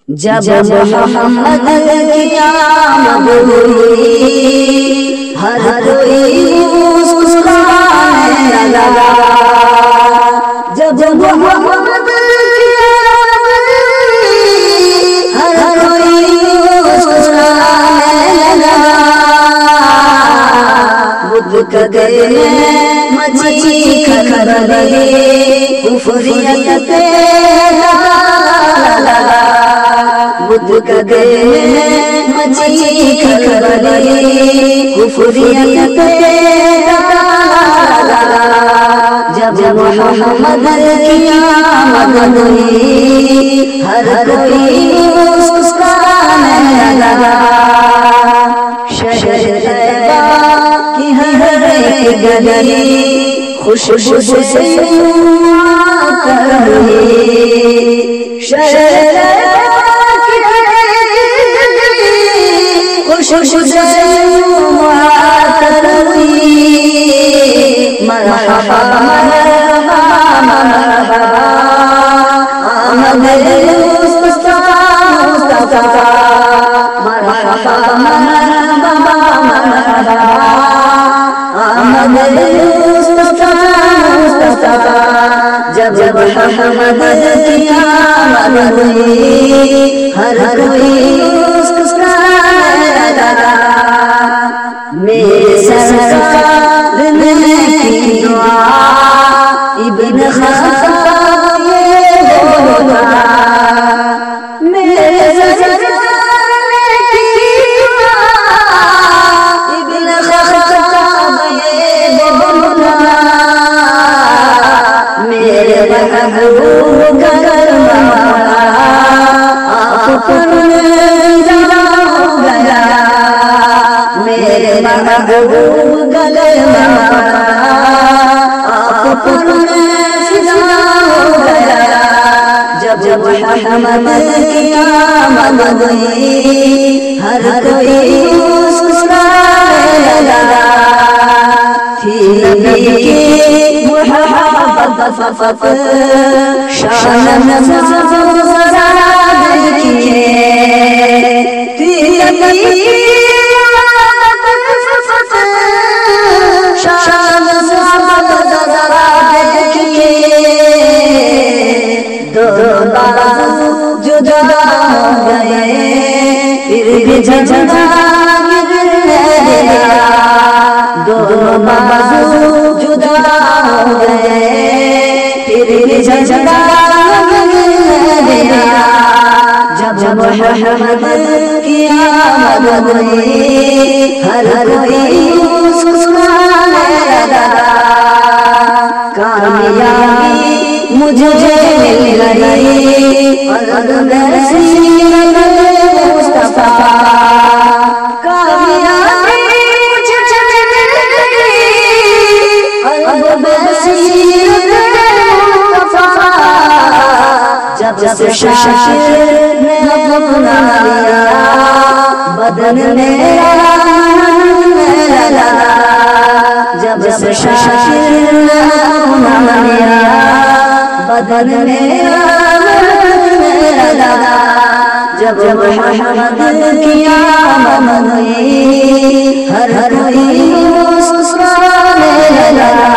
جب محمد کی آمد ہوئی ہر کوئی مسکرانے لگا، جب محمد کی آمد ہوئی ہر کوئی مسکرانے لگا، بدھ کا دل میں مچی کھلبلی کفریت لگا، بدھ کا دل میں مچی کھلبلی کفریت لگا، جب محمد کی آمد ہوئی ہر کوئی مسکرانے لگا، شہر طیبہ کی ہر ایک گلی خوشبو سے کر رہی، شہر خوشبو سے معطر ہوئی، مرحبا مرحبا مرحبا آمد مصطفیٰ مصطفیٰ، مرحبا مرحبا مرحبا آمد مصطفیٰ مصطفیٰ، جب محمد کی آمد ہوئی ہر کوئی مسکرانے لگا، میرے سرکار نے کی دعا ابن خطاب یہ بولا، میرے سرکار نے کی دعا ابن خطاب یہ بولا، میرے محبوب کا کرم آپ پر ذرا ہو گیا، میرے محبوب کا کرم آپ پر فدا ہو گیا، جب محمد کی آمد ہوئی ہر کوئی مسکرانے لگا، تھی نبی کی محبت فقط شان نظر ذرا دیکھیے، تھی نبی کی محبت فقط شان نظر ذرا دیکھیے، دو بازو جدا ہو گئے پھر بھی جھنجھا گرنے لگا، دونوں بازو جدا ہو گئے پھر بھی جھنجھا گرنے لگا، جب محمد کی آمد ہوئی ہر کوئی مسکرانے لگا، کامیابی مجھے مل گئی اور سیرت مصطفیٰ، کامیابی مجھے مل گئی اور سیرت مصطفیٰ، جب سے شاشر نے اپنا لیا بدن میرا لڑنے لگا، جب سے شاشر نے اپنا لیا بدن میرا لڑنے لگا، جب محمد کی آمد ہوئی ہر کوئی مسکرانے لگا،